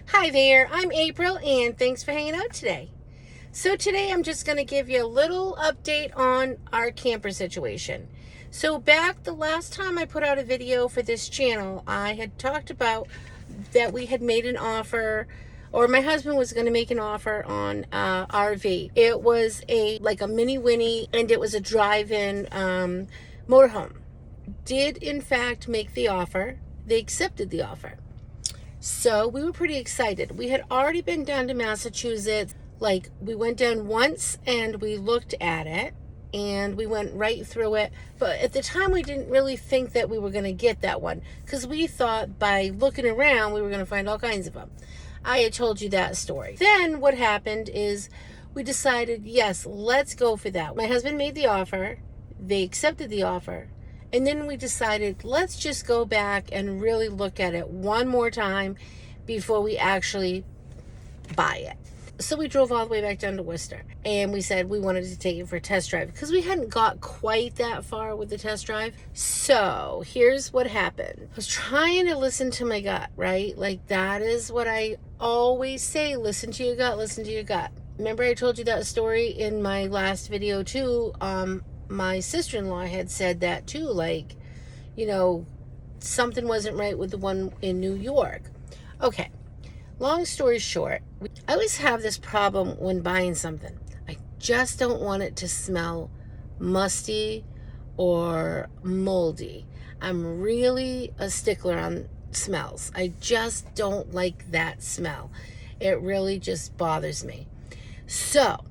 Hi there, I'm April and thanks for hanging out today. So today I'm just going to give you a little update on our camper situation. So back the last time I put out a video for this channel, I had talked about that we had made an offer, or my husband was going to make an offer on RV. It was like a mini Winnie, and it was a drive-in motorhome. Did in fact make the offer. They accepted the offer. So we were pretty excited. We had already been down to Massachusetts. Like, we went down once and we looked at it and we went right through it. But at the time, we didn't really think that we were going to get that one because we thought by looking around, we were going to find all kinds of them. I had told you that story. Then what happened is we decided, yes, let's go for that. My husband made the offer. They accepted the offer. And then we decided, let's just go back and really look at it one more time before we actually buy it. So we drove all the way back down to Worcester. And we said we wanted to take it for a test drive because we hadn't got quite that far with the test drive. So here's what happened. I was trying to listen to my gut, right? Like, that is what I always say. Listen to your gut, listen to your gut. Remember I told you that story in my last video too. My sister-in-law had said that too, like, something wasn't right with the one in New York. Okay, long story short, I always have this problem when buying something. I just don't want it to smell musty or moldy. I'm really a stickler on smells. I just don't like that smell. It really just bothers me. So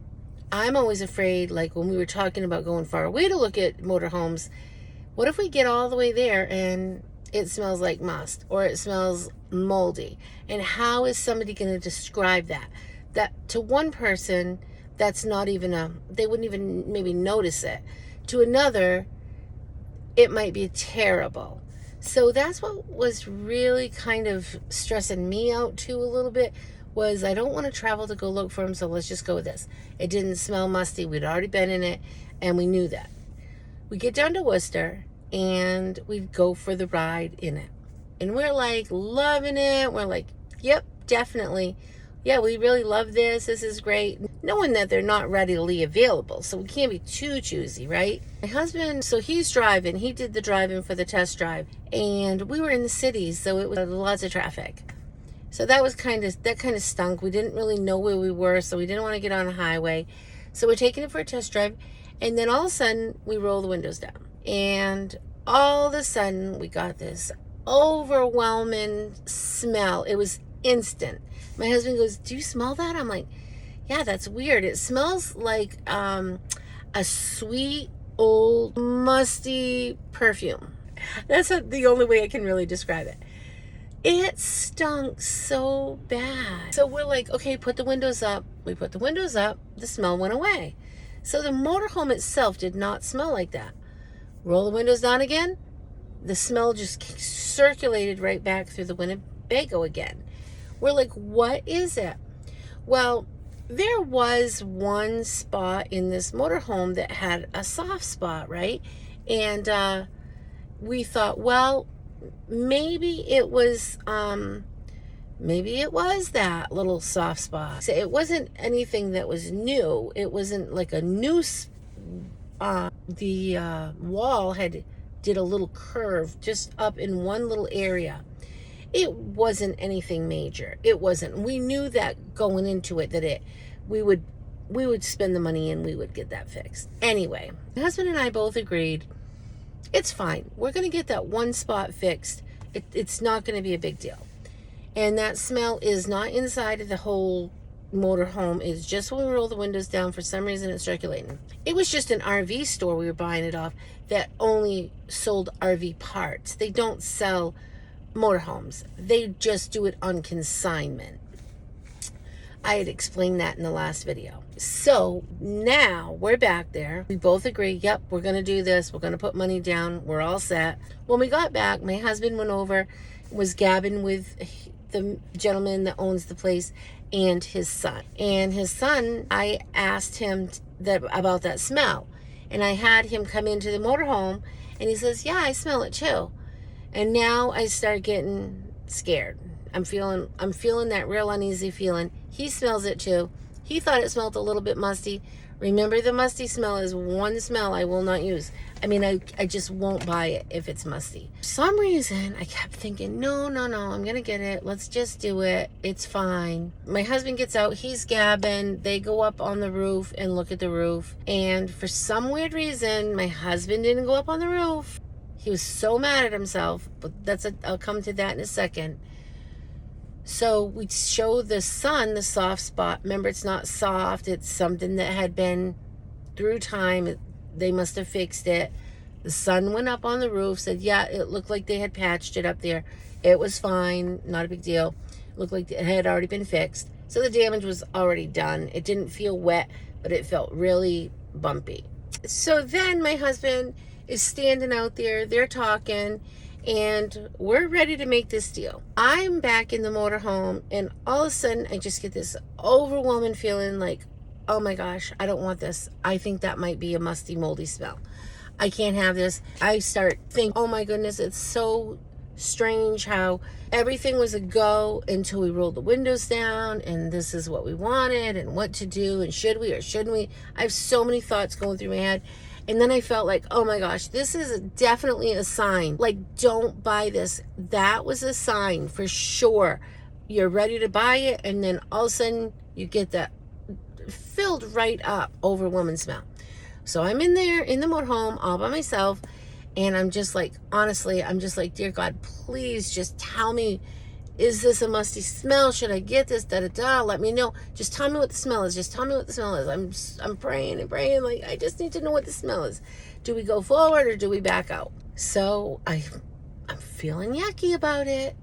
I'm always afraid, like when we were talking about going far away to look at motorhomes, what if we get all the way there and it smells like must or it smells moldy? And how is somebody going to describe that? That to one person, that's not even they wouldn't even maybe notice it. To another, it might be terrible. So that's what was really kind of stressing me out too a little bit. Was I don't want to travel to go look for them, so let's just go with this. It didn't smell musty. We'd already been in it, and we knew that. We get down to Worcester, and we go for the ride in it. And we're like loving it. We're like, yep, definitely. Yeah, we really love this. This is great. Knowing that they're not readily available, so we can't be too choosy, right? My husband, so he's driving. He did the driving for the test drive, and we were in the cities, so it was lots of traffic. So that kind of stunk. We didn't really know where we were, so we didn't want to get on a highway. So we're taking it for a test drive, and then all of a sudden, we roll the windows down. And all of a sudden, we got this overwhelming smell. It was instant. My husband goes, "Do you smell that?" I'm like, "Yeah, that's weird. It smells like a sweet, old, musty perfume." That's the only way I can really describe it. It stunk so bad. So we're like, okay, put the windows up. We put the windows up. The smell went away. So the motorhome itself did not smell like that. Roll the windows down again. The smell just circulated right back through the Winnebago again. We're like, what is it? Well, there was one spot in this motorhome that had a soft spot, right? And we thought, well, maybe it was that little soft spot. So it wasn't anything that was new. It wasn't like a new the wall did a little curve just up in one little area. It wasn't anything major. It wasn't. We knew that going into it that we would spend the money and we would get that fixed. Anyway, my husband and I both agreed it's fine. We're going to get that one spot fixed. It's not going to be a big deal. And that smell is not inside of the whole motorhome. It's just when we roll the windows down, for some reason it's circulating. It was just an RV store we were buying it off that only sold RV parts. They don't sell motorhomes. They just do it on consignment. I had explained that in the last video. So now we're back there. We both agree, yep, we're going to do this. We're going to put money down. We're all set. When we got back, my husband went over, was gabbing with the gentleman that owns the place and his son. And his son, I asked him about that smell. And I had him come into the motorhome, and he says, yeah, I smell it too. And now I start getting scared. I'm feeling that real uneasy feeling. He smells it too. He thought it smelled a little bit musty. Remember, the musty smell is one smell I will not use. I mean, I just won't buy it if it's musty. For some reason, I kept thinking, no, I'm going to get it. Let's just do it. It's fine. My husband gets out. He's gabbing. They go up on the roof and look at the roof. And for some weird reason, my husband didn't go up on the roof. He was so mad at himself. But I'll come to that in a second. So we show the sun the soft spot. Remember, it's not soft. It's something that had been through time. They must have fixed it. The sun went up on the roof, said, yeah, it looked like they had patched it up there. It was fine. Not a big deal. It looked like it had already been fixed. So the damage was already done. It didn't feel wet, but it felt really bumpy. So then my husband is standing out there. They're talking. And we're ready to make this deal. I'm back in the motorhome, and all of a sudden, I just get this overwhelming feeling like, oh my gosh, I don't want this. I think that might be a musty, moldy smell. I can't have this. I start thinking, oh my goodness, it's so strange how everything was a go until we rolled the windows down, and this is what we wanted, and what to do, and should we or shouldn't we? I have so many thoughts going through my head. And then I felt like, oh my gosh, this is definitely a sign. Like, don't buy this. That was a sign for sure. You're ready to buy it, and then all of a sudden you get that filled right up, overwhelming smell. So I'm in there in the motorhome all by myself, and I'm just like, honestly, I'm just like, dear God, please just tell me, is this a musty smell? Should I get this? Let me know. Just tell me what the smell is. Just tell me what the smell is. I'm praying and praying. Like, I just need to know what the smell is. Do we go forward or do we back out? So I'm feeling yucky about it.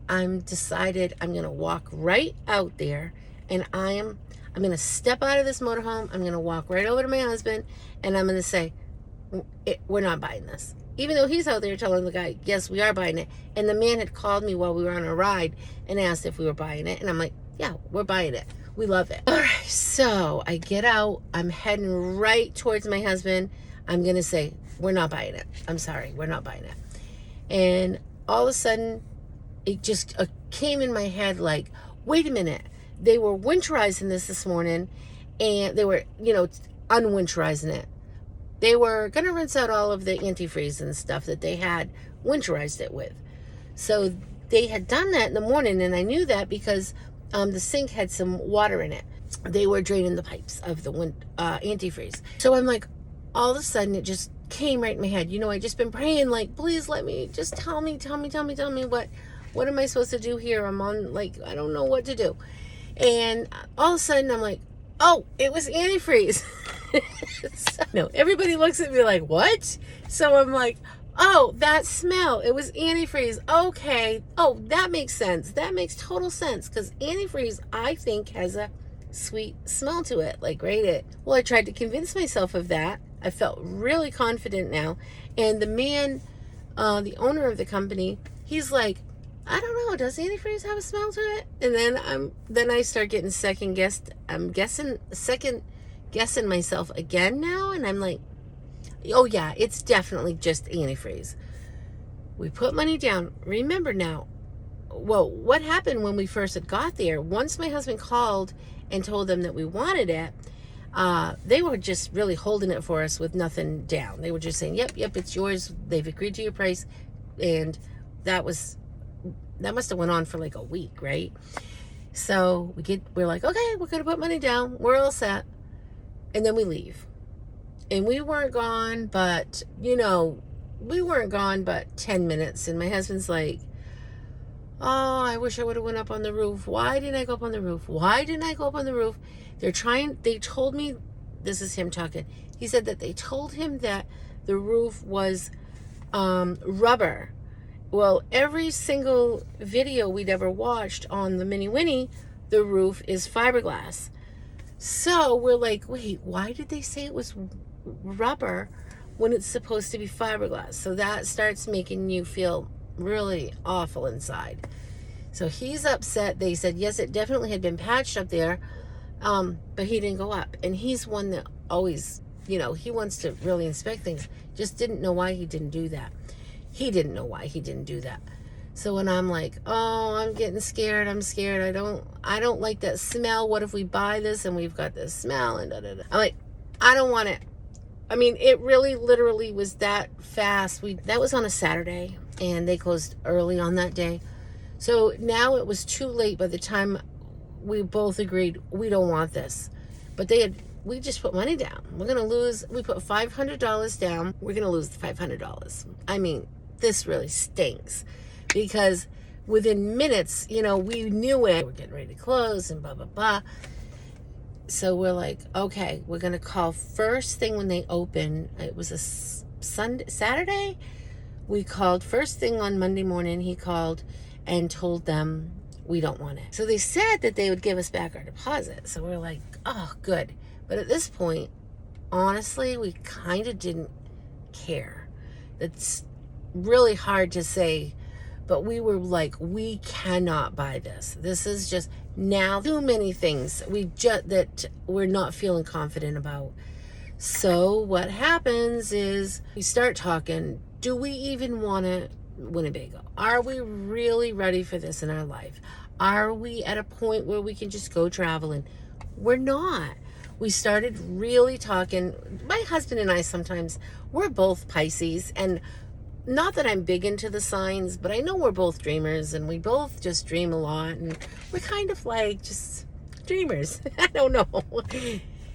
I'm decided I'm going to walk right out there, and I'm going to step out of this motorhome. I'm going to walk right over to my husband, and I'm going to say, we're not buying this. Even though he's out there telling the guy, yes, we are buying it. And the man had called me while we were on a ride and asked if we were buying it. And I'm like, yeah, we're buying it. We love it. All right, so I get out. I'm heading right towards my husband. I'm going to say, we're not buying it. I'm sorry, we're not buying it. And all of a sudden, it just came in my head like, wait a minute. They were winterizing this morning, and they were, unwinterizing it. They were going to rinse out all of the antifreeze and stuff that they had winterized it with. So they had done that in the morning, and I knew that because the sink had some water in it. They were draining the pipes of the antifreeze. So I'm like, all of a sudden, it just came right in my head. I just been praying, like, please let me, just tell me what am I supposed to do here? I'm on, like, I don't know what to do. And all of a sudden, I'm like, oh, it was antifreeze. So, everybody looks at me like, what? So I'm like, oh, that smell, it was antifreeze. Okay. Oh, that makes sense. That makes total sense, because antifreeze, I think, has a sweet smell to it, like grate it. Well, I tried to convince myself of that. I felt really confident now. And the man, the owner of the company, he's like, I don't know, does antifreeze have a smell to it? And then I start getting second guessing myself again now, and I'm like, oh yeah, it's definitely just antifreeze. We put money down. Remember now, well, what happened when we first had got there? Once my husband called and told them that we wanted it, they were just really holding it for us with nothing down. They were just saying, yep, it's yours. They've agreed to your price. And that must have went on for like a week, right? So we're like, okay, we're going to put money down. We're all set. And then we leave. And we weren't gone, but, 10 minutes. And my husband's like, oh, I wish I would have went up on the roof. Why didn't I go up on the roof? They told me, this is him talking. He said that they told him that the roof was rubber. Well, every single video we'd ever watched on the Mini Winnie, the roof is fiberglass. So we're like, wait, why did they say it was rubber when it's supposed to be fiberglass? So that starts making you feel really awful inside. So he's upset. They said, yes, it definitely had been patched up there, but he didn't go up. And he's one that always, he wants to really inspect things. Just didn't know why he didn't do that. He didn't know why he didn't do that. So when I'm like, oh, I'm getting scared, I'm scared, I don't like that smell. What if we buy this and we've got this smell and da da da. I'm like, I don't want it. I mean, it really literally was that fast. That was on a Saturday and they closed early on that day. So now it was too late by the time we both agreed we don't want this. But we just put money down. We put $500 down. We're going to lose the $500. I mean, this really stinks because within minutes, we knew it. We're getting ready to close and blah, blah, blah. So we're like, okay, we're going to call first thing when they open. It was a Saturday. We called first thing on Monday morning. He called and told them we don't want it. So they said that they would give us back our deposit. So we're like, oh, good. But at this point, honestly, we kind of didn't care. It's really hard to say, but we were like, we cannot buy this. This is just now too many things that we're not feeling confident about. So what happens is we start talking. Do we even want to Winnebago? Are we really ready for this in our life? Are we at a point where we can just go traveling? We're not. We started really talking. My husband and I sometimes, we're both Pisces, and not that I'm big into the signs, but I know we're both dreamers and we both just dream a lot and we're kind of like just dreamers. I don't know.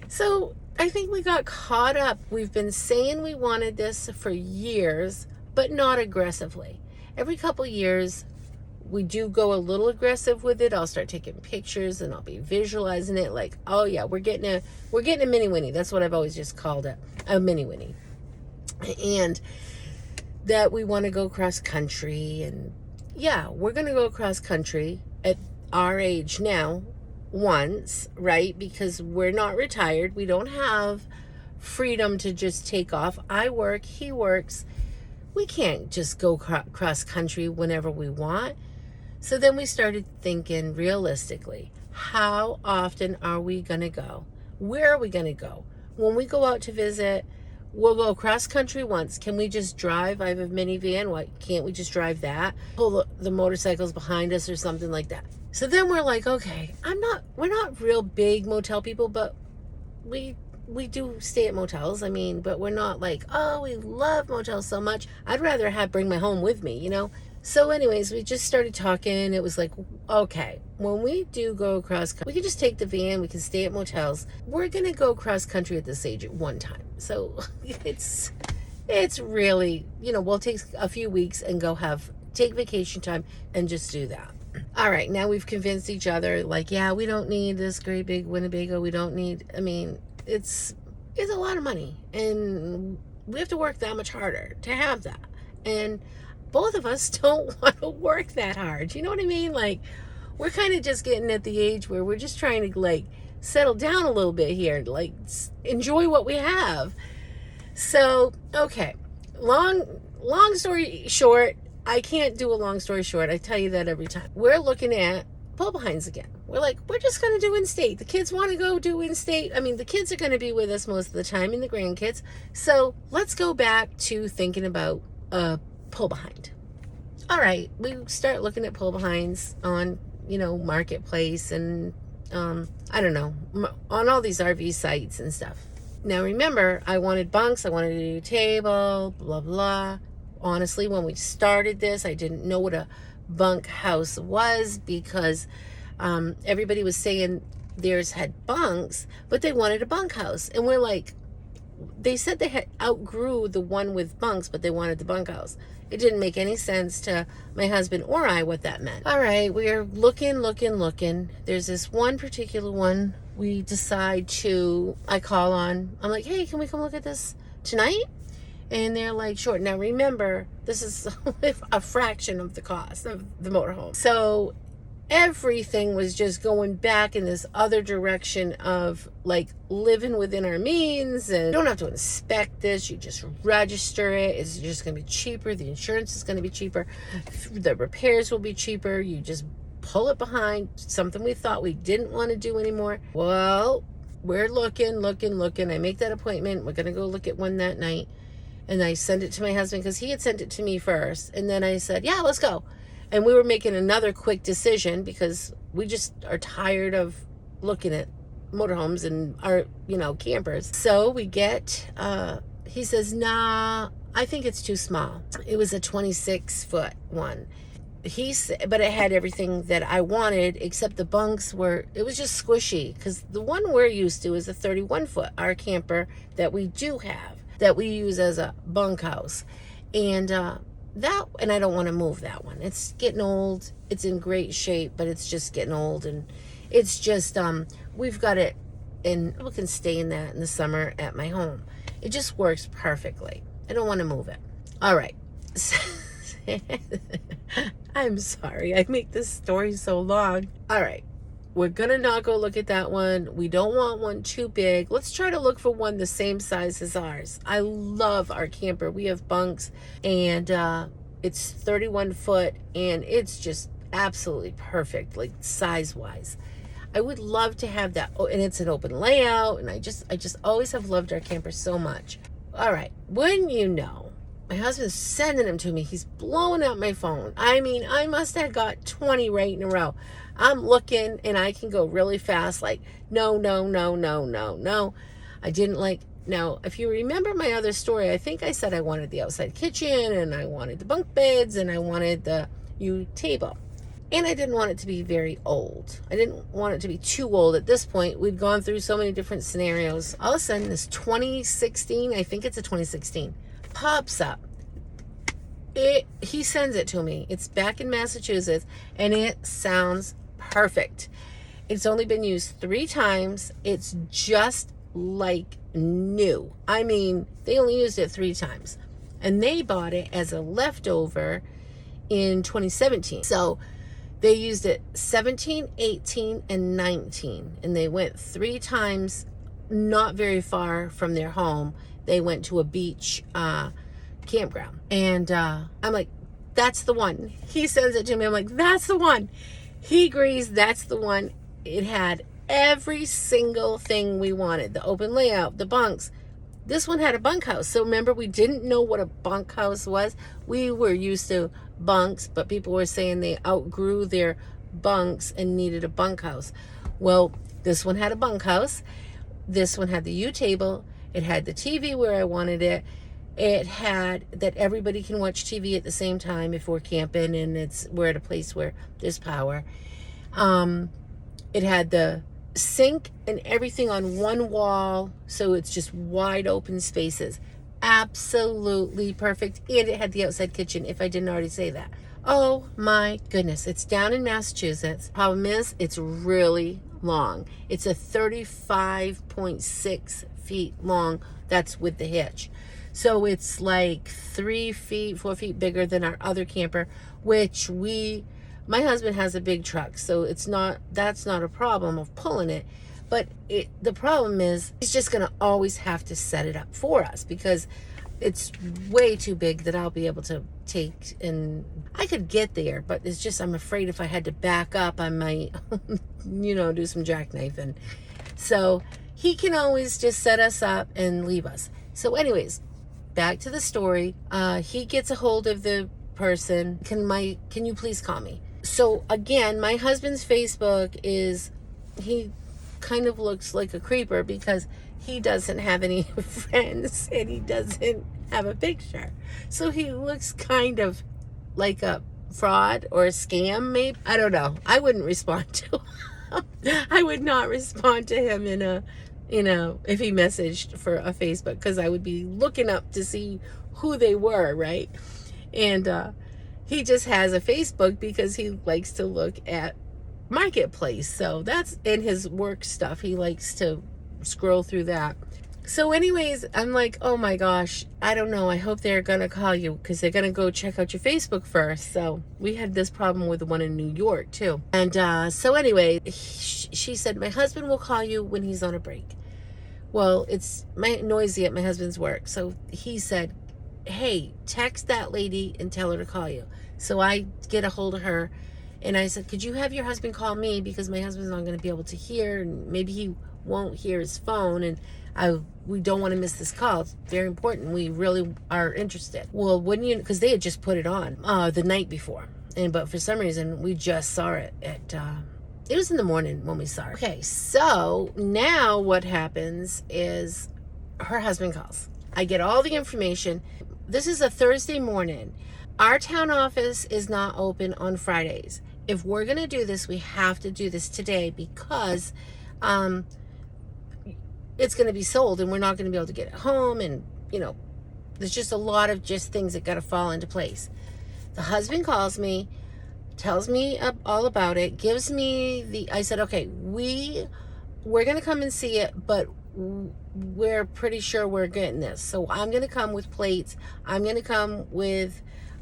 So I think we got caught up. We've been saying we wanted this for years, but not aggressively. Every couple years, we do go a little aggressive with it. I'll start taking pictures and I'll be visualizing it like, oh yeah, we're getting a mini Winnie. That's what I've always just called it, a mini Winnie. And that we want to go cross country, and yeah, we're going to go cross country at our age now once, right? Because we're not retired. We don't have freedom to just take off. I work, he works. We can't just go cross country whenever we want. So then we started thinking realistically, how often are we going to go? Where are we going to go? When we go out to visit, we'll go cross country once. Can we just drive? I have a minivan. Why can't we just drive that? Pull the motorcycles behind us or something like that. So then we're like, okay, we're not real big motel people, but we do stay at motels. I mean, but we're not like, oh, we love motels so much. I'd rather bring my home with me, So anyways, we just started talking. It was like, okay, when we do go across, we can just take the van. We can stay at motels. We're going to go cross country at this age at one time. So it's really, we'll take a few weeks and take vacation time and just do that. All right, now we've convinced each other, like, yeah, we don't need this great big Winnebago. We don't need, it's a lot of money. And we have to work that much harder to have that. And both of us don't want to work that hard. You know what I mean? Like, we're kind of just getting at the age where we're just trying to, settle down a little bit here. Enjoy what we have. So, okay. Long story short, I can't do a long story short. I tell you that every time. We're looking at pull behinds again. We're like, we're just going to do in-state. The kids want to go do in-state. The kids are going to be with us most of the time, and the grandkids. So let's go back to thinking about pull behind. All right, we start looking at pull behinds on, Marketplace and I don't know, on all these RV sites and stuff. Now remember, I wanted bunks, I wanted a new table, blah blah. Honestly, when we started this, I didn't know what a bunk house was because everybody was saying theirs had bunks, but they wanted a bunk house, and we're like, they said they had outgrew the one with bunks, but they wanted the bunkhouse. It didn't make any sense to my husband or I what that meant. All right, we are looking. There's this one particular one we decide I call on. I'm like, hey, can we come look at this tonight? And they're like, sure. Now remember, this is a fraction of the cost of the motorhome. So everything was just going back in this other direction of living within our means, and you don't have to inspect this, you just register it. It's just going to be cheaper. The insurance is going to be cheaper. The repairs will be cheaper. You just pull it behind, something we thought we didn't want to do anymore. Well, we're looking. I make that appointment. We're going to go look at one that night, and I send it to my husband because he had sent it to me first, and then I said, yeah, let's go. And we were making another quick decision because we just are tired of looking at motorhomes and our, campers. So we get, he says, nah, I think it's too small. It was a 26-foot one. But it had everything that I wanted, except the bunks it was just squishy, because the one we're used to is a 31-foot, our camper that we do have, that we use as a bunkhouse. And I don't want to move that one. It's getting old. It's in great shape, but it's just getting old. And it's just, we've got it, and we can stay in that in the summer at my home. It just works perfectly. I don't want to move it. All right. I'm sorry. I make this story so long. All right. We're going to not go look at that one. We don't want one too big. Let's try to look for one the same size as ours. I love our camper. We have bunks, and it's 31 foot, and it's just absolutely perfect, like size-wise. I would love to have that. Oh, and it's an open layout, and I just always have loved our camper so much. All right. My husband's sending them to me. He's blowing up my phone. I mean, I must have got 20 right in a row. I'm looking, and I can go really fast, like, no. I didn't like, now, if you remember my other story, I think I said I wanted the outside kitchen, and I wanted the bunk beds, and I wanted the table. And I didn't want it to be very old. I didn't want it to be too old. At this point, we'd gone through so many different scenarios. All of a sudden, this 2016, I think it's a 2016, pops up. He sends it to me. It's back in Massachusetts, and it sounds perfect. It's only been used 3 times. It's just like new. I mean, they only used it 3 times, and they bought it as a leftover in 2017. So they used it 17, 18, and 19, and they went 3 times, not very far from their home. They went to a beach campground, and I'm like, that's the one. He sends it to me. I'm like, that's the one. He agrees, that's the one. It had every single thing we wanted: the open layout, the bunks. This one had a bunkhouse. So remember, we didn't know what a bunkhouse was. We were used to bunks, but people were saying they outgrew their bunks and needed a bunkhouse. Well, this one had a bunkhouse. This one had the U-table. It had the TV where I wanted it. It had that everybody can watch TV at the same time if we're camping and we're at a place where there's power. It had the sink and everything on one wall, so it's just wide open spaces. Absolutely perfect. And it had the outside kitchen, if I didn't already say that. Oh my goodness. It's down in Massachusetts. Problem is, it's really long. It's a 35.6 feet long. That's with the hitch. So it's like 4 feet bigger than our other camper, which my husband has a big truck, so that's not a problem of pulling it. But the problem is, he's just going to always have to set it up for us, because it's way too big that I'll be able to take, and I could get there, but it's just, I'm afraid if I had to back up, I might, do some jackknifing. So he can always just set us up and leave us. So anyways, back to the story. He gets a hold of the person. Can you please call me? So again, my husband's Facebook he kind of looks like a creeper, because he doesn't have any friends and he doesn't have a picture. So he looks kind of like a fraud or a scam, maybe. I don't know. I wouldn't respond to him. I would not respond to him if he messaged for a Facebook, because I would be looking up to see who they were, right? And he just has a Facebook because he likes to look at Marketplace. So that's in his work stuff. He likes to scroll through that. So anyways, I'm like, oh my gosh, I don't know. I hope they're going to call you, because they're going to go check out your Facebook first. So we had this problem with the one in New York too. And so anyway, she said, my husband will call you when he's on a break. Well, it's noisy at my husband's work. So he said, hey, text that lady and tell her to call you. So I get a hold of her, and I said, could you have your husband call me, because my husband's not going to be able to hear, and maybe he won't hear his phone, and we don't want to miss this call. It's very important. We really are interested. Well, wouldn't you, because they had just put it on the night before. But for some reason, we just saw it at, it was in the morning when we saw it. Okay, so now what happens is her husband calls. I get all the information. This is a Thursday morning. Our town office is not open on Fridays. If we're going to do this, we have to do this today because it's going to be sold and we're not going to be able to get it home. And, there's just a lot of just things that got to fall into place. The husband calls me, tells me all about it, gives me I said, okay, we're going to come and see it, but we're pretty sure we're getting this. So I'm going to come with plates. I'm going to come with,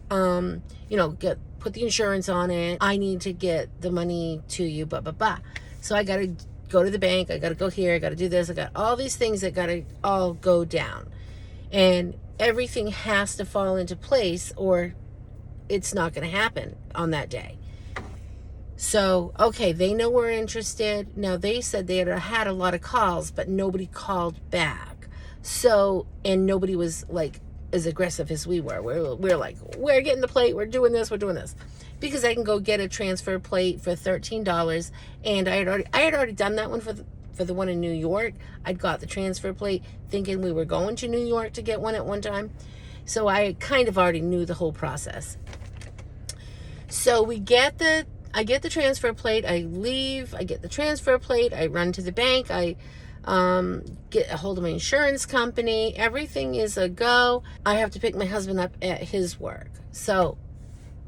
put the insurance on it. I need to get the money to you, blah, blah, blah. So I got to go to the bank. I got to go here. I got to do this. I got all these things that got to all go down. And everything has to fall into place or it's not going to happen on that day. So, okay, they know we're interested. Now, they said they had a lot of calls, but nobody called back. So, and nobody was like as aggressive as we were. We're like, we're getting the plate. We're doing this. We're doing this. Because I can go get a transfer plate for $13. And I had already done that one for the one in New York. I'd got the transfer plate thinking we were going to New York to get one at one time. So I kind of already knew the whole process. So I get the transfer plate. I leave. I get the transfer plate. I run to the bank. I get a hold of my insurance company. Everything is a go. I have to pick my husband up at his work. So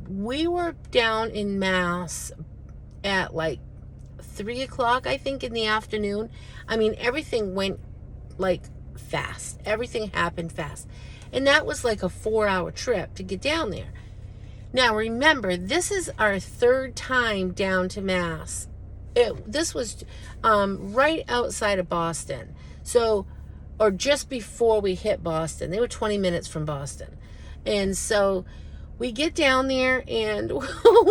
we were down in Mass at like 3 o'clock, I think, in the afternoon. I mean, everything went like fast. Everything happened fast. And that was like a 4-hour trip to get down there. Now, remember, this is our third time down to Mass. This was right outside of Boston. So, or just before we hit Boston. They were 20 minutes from Boston. And so we get down there and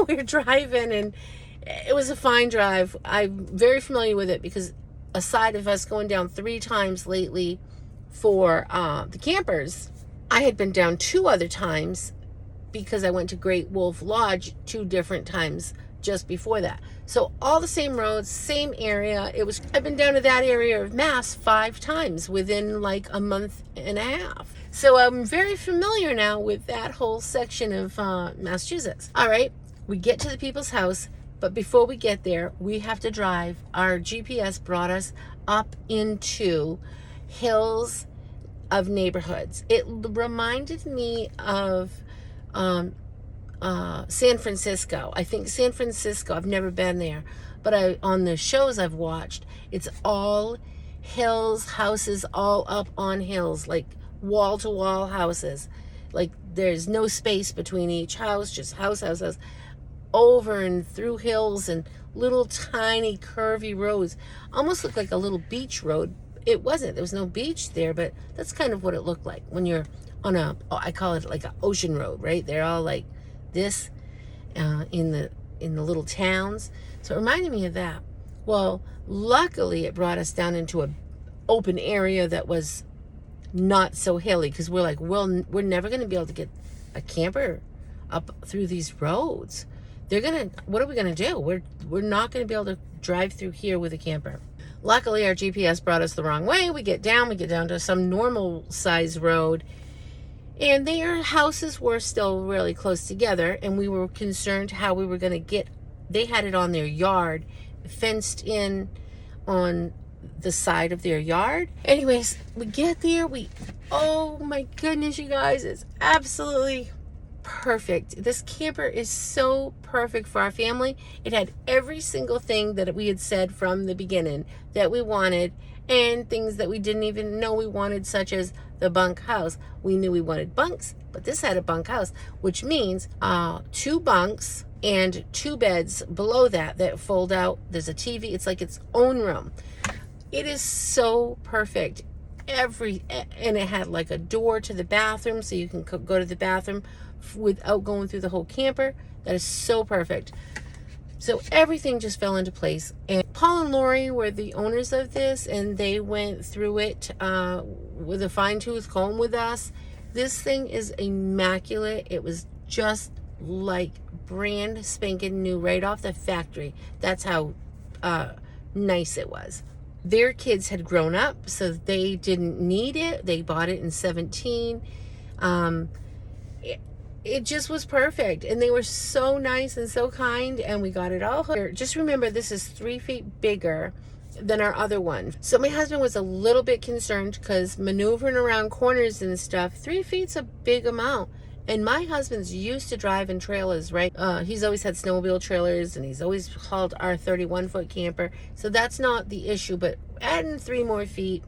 we're driving, and it was a fine drive. I'm very familiar with it because aside of us going down 3 times lately for the campers, I had been down 2 other times because I went to Great Wolf Lodge 2 different times just before that. So all the same roads, same area. I've been down to that area of Mass 5 times within like a month and a half. So I'm very familiar now with that whole section of Massachusetts. All right, we get to the people's house, but before we get there, we have to drive. Our GPS brought us up into hills of neighborhoods. It reminded me of San Francisco. I think San Francisco, I've never been there, but on the shows I've watched, it's all hills, houses all up on hills, like wall-to-wall houses. Like there's no space between each house, just house, over and through hills and little tiny curvy roads. Almost looked like a little beach road. It wasn't. There was no beach there, but that's kind of what it looked like when you're on I call it like an ocean road, right? They're all like this in the little towns. So it reminded me of that. Well, luckily it brought us down into an open area that was not so hilly, because we're like, well, we're never going to be able to get a camper up through these roads. What are we going to do? We're not going to be able to drive through here with a camper. Luckily, our GPS brought us the wrong way. We get down to some normal size road, and their houses were still really close together, and we were concerned how we were going to get. They had it on their yard, fenced in on the side of their yard. Anyways, we get there. Oh my goodness, you guys, it's absolutely perfect. This camper is so perfect for our family. It had every single thing that we had said from the beginning that we wanted, and things that we didn't even know we wanted, such as the bunk house. We knew we wanted bunks, but this had a bunk house, which means 2 bunks and 2 beds below that fold out. There's a TV. It's like its own room. It is so perfect. And it had like a door to the bathroom, so you can go to the bathroom without going through the whole camper. That is so perfect. So everything just fell into place. And Paul and Lori were the owners of this, and they went through it with a fine-tooth comb with us. This thing is immaculate. It was just like brand spanking new right off the factory. That's how nice it was. Their kids had grown up, so they didn't need it. They bought it in 17. It just was perfect, and they were so nice and so kind, and we got it all. Just remember, this is 3 feet bigger than our other one. So my husband was a little bit concerned because maneuvering around corners and stuff, 3 feet's a big amount. And my husband's used to driving trailers, right? He's always had snowmobile trailers, and he's always hauled our 31-foot camper. So that's not the issue, but adding 3 more feet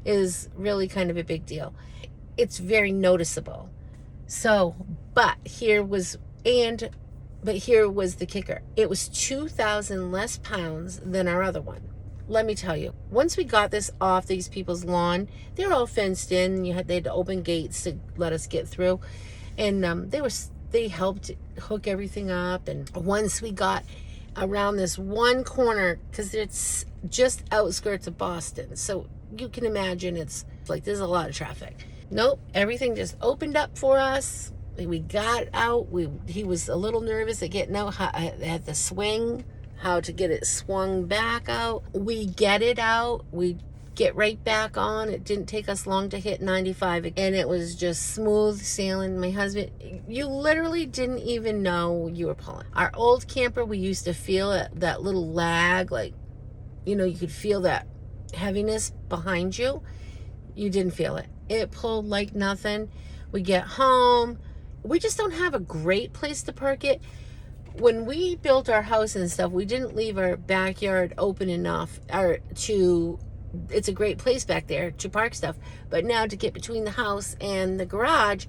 is really kind of a big deal. It's very noticeable. So, but here was the kicker. It was 2,000 less pounds than our other one. Let me tell you, once we got this off these people's lawn, they were all fenced in. They had to open gates to let us get through. And they helped hook everything up. And once we got around this one corner, because it's just outskirts of Boston, so you can imagine it's like there's a lot of traffic. Nope, everything just opened up for us. We got out. He was a little nervous at getting out. At the swing, how to get it swung back out. We get it out. We get right back on. It didn't take us long to hit 95, and it was just smooth sailing. My husband, you literally didn't even know you were pulling. Our old camper, we used to feel that little lag, like, you could feel that heaviness behind you. You didn't feel it. It pulled like nothing. We get home. We just don't have a great place to park it. When we built our house and stuff, we didn't leave our backyard open enough it's a great place back there to park stuff. But now to get between the house and the garage,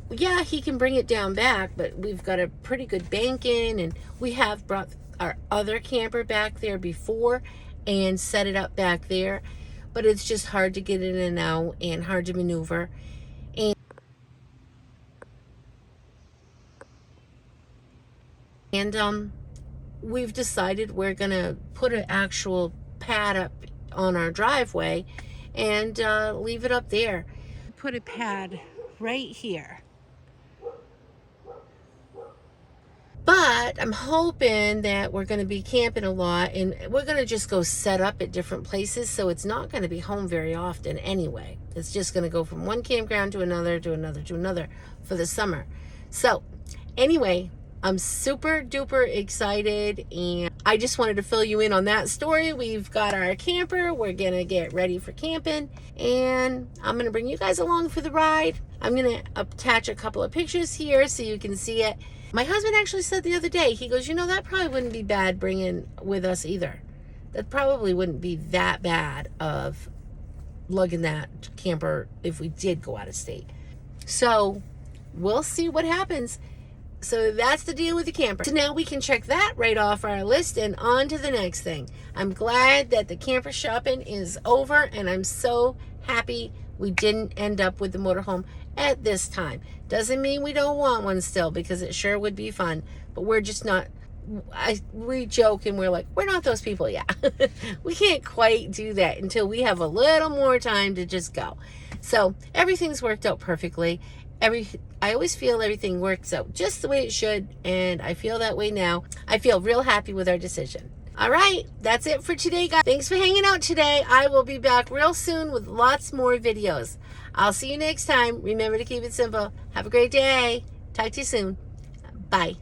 yeah, he can bring it down back, but we've got a pretty good bank in, and we have brought our other camper back there before and set it up back there. But it's just hard to get in and out and hard to maneuver. And we've decided we're going to put an actual pad up on our driveway and leave it up there. Put a pad right here. But I'm hoping that we're going to be camping a lot, and we're going to just go set up at different places, so it's not going to be home very often anyway. It's just going to go from one campground to another, to another, to another for the summer. So anyway, I'm super duper excited, and I just wanted to fill you in on that story. We've got our camper. We're going to get ready for camping, and I'm going to bring you guys along for the ride. I'm going to attach a couple of pictures here so you can see it. My husband actually said the other day, he goes, that probably wouldn't be bad bringing with us either. That probably wouldn't be that bad of lugging that camper if we did go out of state. So we'll see what happens. So that's the deal with the camper. So now we can check that right off our list and on to the next thing. I'm glad that the camper shopping is over, and I'm so happy we didn't end up with the motorhome at this time. Doesn't mean we don't want one still, because it sure would be fun, but we're just not. We joke and we're like, we're not those people yet. We can't quite do that until we have a little more time to just go. So everything's worked out perfectly. I always feel everything works out just the way it should, and I feel that way now. I feel real happy with our decision. All right, that's it for today, guys. Thanks for hanging out today. I will be back real soon with lots more videos. I'll see you next time. Remember to keep it simple. Have a great day. Talk to you soon. Bye.